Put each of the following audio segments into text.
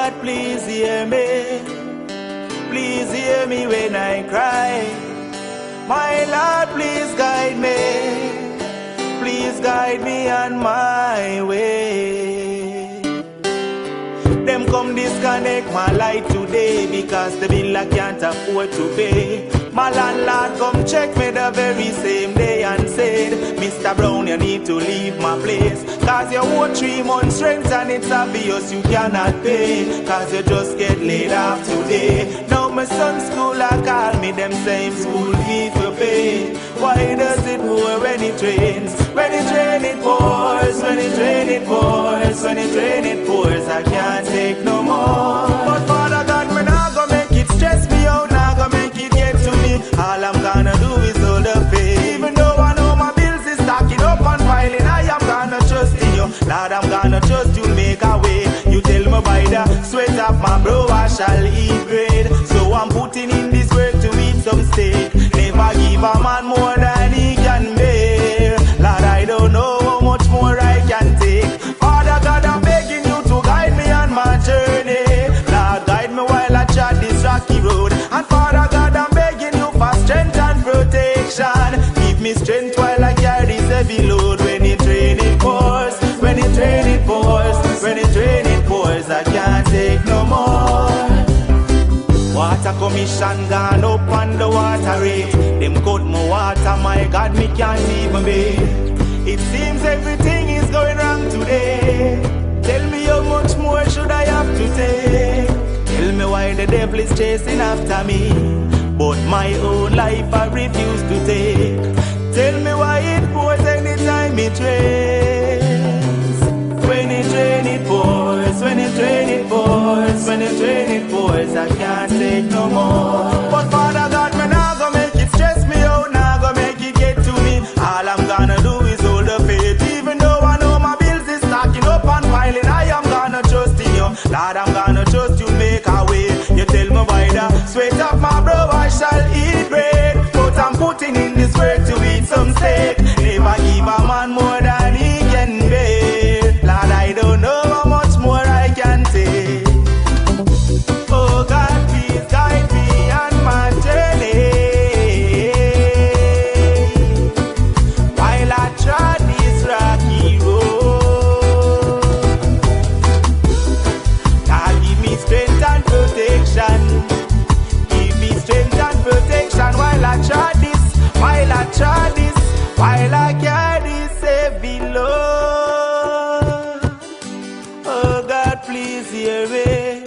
God, please hear me. Please hear me when I cry. My Lord, please guide me. Please guide me on my way. Them come disconnect my light today because the bill I can't afford to pay. My landlord come check me the very same day and said, Mr. Brown, you need to leave my place, cause you owe 3 months rent and it's obvious you cannot pay, cause you just get laid off today. Now my son's school I call me, them same school fees to pay. Why does it pour when it rains? When it rains it pours, when it rains it pours, when it rains it pours. I can't take no more. But Father God, me not gonna make it stress me out, not gonna make it get to me. All I'm gonna do is hold the faith. Even though I know my bills is stacking up and piling, I am gonna trust in you. Lord, I'm gonna trust you'll make a way. You tell me by the sweat of my brow I shall eat bread. So I'm putting in this work to eat some steak. Never give a man more than he can bear. Lord, I don't know how much more I can take. Father God, I'm begging you to guide me on my journey. Lord, guide me while I trod this rocky road. And Father God, I'm begging you for strength and protection. Give me strength while I carry this heavy load. When it rain it pours, when it rain it pours, when it rain it pours, I can't take no more. Water commission gone up on the water rate. Them cut my water, my God, me can't even bathe. It seems everything is going wrong today. Tell me how much more should I have to take? Tell me why the devil is chasing after me, but my own life I refuse to take. Tell me why it pours anytime it rains. When it rains it pours, when it rains it pours, when it rains it pours, I can't take no more. But Father God, me not gonna make it stress me out, not gonna make it get to me. All I'm gonna do is hold the faith. Even though I know my bills is stacking up and piling, I am gonna trust in you. Lord, I'm gonna trust you make a way. You tell me by the sweat of my brow I shall eat bread. But I'm putting in this work to eat some steak. Never give a man more than he can bear. Lord, I don't know how much more I can take. Oh God, please guide me on my journey while I trod this rocky road. God, give me strength and protection. Give me strength and protection while I trod this, while I trod this, while I carry this heavy load. Oh God, please hear me.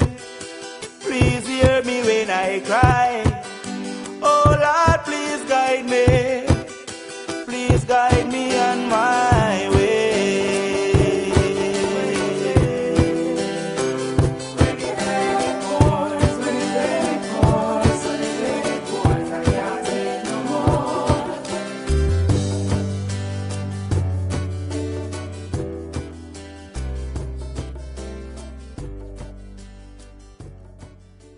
Please hear me when I cry.